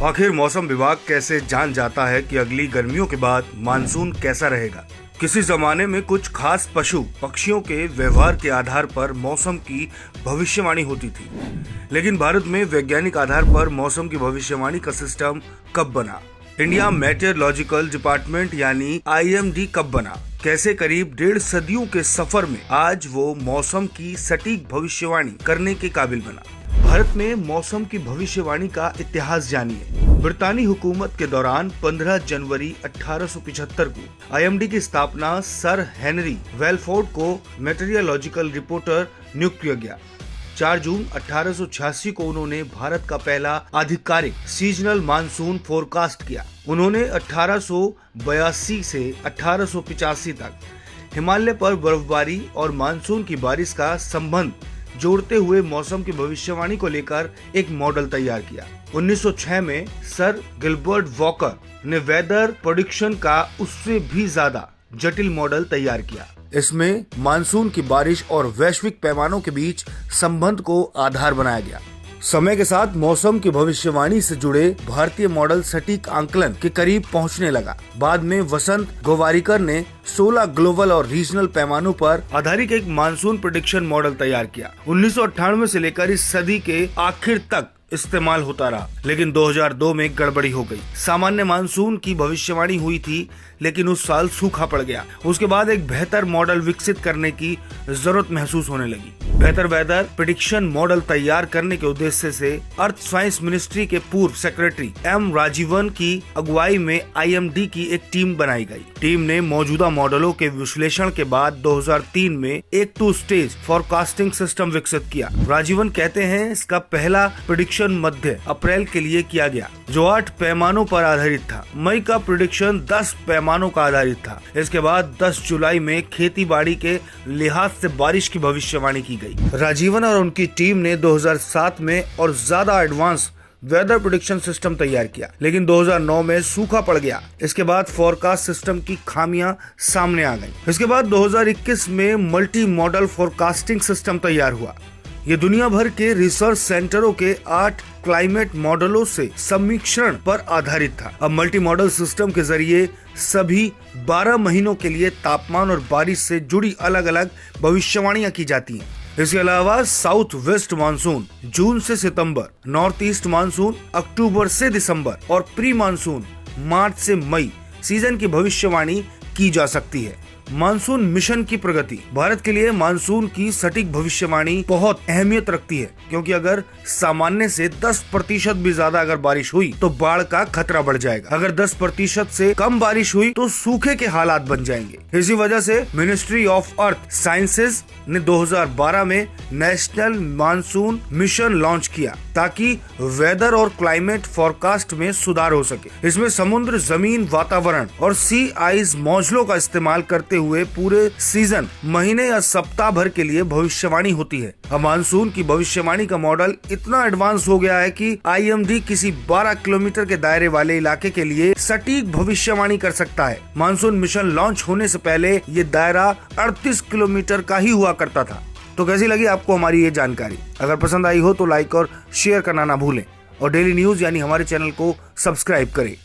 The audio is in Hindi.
आखिर मौसम विभाग कैसे जान जाता है कि अगली गर्मियों के बाद मानसून कैसा रहेगा? किसी जमाने में कुछ खास पशु पक्षियों के व्यवहार के आधार पर मौसम की भविष्यवाणी होती थी, लेकिन भारत में वैज्ञानिक आधार पर मौसम की भविष्यवाणी का सिस्टम कब बना? इंडिया मेटेरोलॉजिकल डिपार्टमेंट यानी IMD कब बना? कैसे करीब 1.5 सदियों के सफर में आज वो मौसम की सटीक भविष्यवाणी करने के काबिल बना? भारत में मौसम की भविष्यवाणी का इतिहास जानिए। ब्रितानी हुकूमत के दौरान 15 जनवरी 1875 को IMD की स्थापना सर हेनरी वेलफोर्ड को मेटेरियोलॉजिकल रिपोर्टर नियुक्त किया गया। 4 जून 1886 को उन्होंने भारत का पहला आधिकारिक सीजनल मानसून फोरकास्ट किया। उन्होंने 1882 से 1885 तक हिमालय पर बर्फबारी और मानसून की बारिश का संबंध जोड़ते हुए मौसम की भविष्यवाणी को लेकर एक मॉडल तैयार किया। 1906 में सर गिलबर्ट वॉकर ने वेदर प्रेडिक्शन का उससे भी ज्यादा जटिल मॉडल तैयार किया। इसमें मानसून की बारिश और वैश्विक पैमानों के बीच संबंध को आधार बनाया गया। समय के साथ मौसम की भविष्यवाणी से जुड़े भारतीय मॉडल सटीक आंकलन के करीब पहुंचने लगा। बाद में वसंत गोवारिकर ने 16 ग्लोबल और रीजनल पैमानों पर आधारित एक मानसून प्रेडिक्शन मॉडल तैयार किया। 1998 से लेकर इस सदी के आखिर तक इस्तेमाल होता रहा, लेकिन 2002 में गड़बड़ी हो गई। सामान्य मानसून की भविष्यवाणी हुई थी, लेकिन उस साल सूखा पड़ गया। उसके बाद एक बेहतर मॉडल विकसित करने की जरूरत महसूस होने लगी। बेहतर वेदर प्रेडिक्शन मॉडल तैयार करने के उद्देश्य से अर्थ साइंस मिनिस्ट्री के पूर्व सेक्रेटरी M राजीवन की अगुवाई में IMD की एक टीम बनाई गई। टीम ने मौजूदा मॉडलों के विश्लेषण के बाद 2003 में एक 2 स्टेज फोरकास्टिंग सिस्टम विकसित किया। राजीवन कहते हैं इसका पहला प्रेडिक्शन मध्य अप्रैल के लिए किया गया, जो 8 पैमानों पर आधारित था। मई का प्रेडिक्शन 10 पैमानों का आधारित था। इसके बाद 10 जुलाई में खेती बाड़ी के लिहाज से बारिश की भविष्यवाणी की गई। राजीवन और उनकी टीम ने 2007 में और ज्यादा एडवांस वेदर प्रेडिक्शन सिस्टम तैयार किया, लेकिन 2009 में सूखा पड़ गया। इसके बाद फोरकास्ट सिस्टम की खामियां सामने आ गईं। इसके बाद 2021 में मल्टी मॉडल फोरकास्टिंग सिस्टम तैयार हुआ। ये दुनिया भर के रिसर्च सेंटरों के 8 क्लाइमेट मॉडलों से समीक्षण पर आधारित था। अब मल्टी मॉडल सिस्टम के जरिए सभी 12 महीनों के लिए तापमान और बारिश से जुड़ी अलग अलग भविष्यवाणियां की जाती हैं। इसके अलावा साउथ वेस्ट मानसून जून से सितंबर, नॉर्थ ईस्ट मानसून अक्टूबर से दिसंबर और प्री मानसून मार्च से मई सीजन की भविष्यवाणी की जा सकती है। मानसून मिशन की प्रगति। भारत के लिए मानसून की सटीक भविष्यवाणी बहुत अहमियत रखती है, क्योंकि अगर सामान्य से 10% भी ज्यादा अगर बारिश हुई तो बाढ़ का खतरा बढ़ जाएगा। अगर 10% से कम बारिश हुई तो सूखे के हालात बन जाएंगे। इसी वजह से मिनिस्ट्री ऑफ अर्थ साइंसेज ने 2012 में नेशनल मानसून मिशन लॉन्च किया, ताकि वेदर और क्लाइमेट फोरकास्ट में सुधार हो सके। इसमें समुद्र, जमीन, वातावरण और सी आइस मॉडलों का इस्तेमाल करते हुए पूरे सीजन, महीने या सप्ताह भर के लिए भविष्यवाणी होती है। अब मानसून की भविष्यवाणी का मॉडल इतना एडवांस हो गया है कि IMD किसी 12 किलोमीटर के दायरे वाले इलाके के लिए सटीक भविष्यवाणी कर सकता है। मानसून मिशन लॉन्च होने से पहले ये दायरा 38 किलोमीटर का ही हुआ करता था। तो कैसी लगी आपको हमारी ये जानकारी? अगर पसंद आई हो तो लाइक और शेयर करना ना भूलें और डेली न्यूज यानी हमारे चैनल को सब्सक्राइब करें।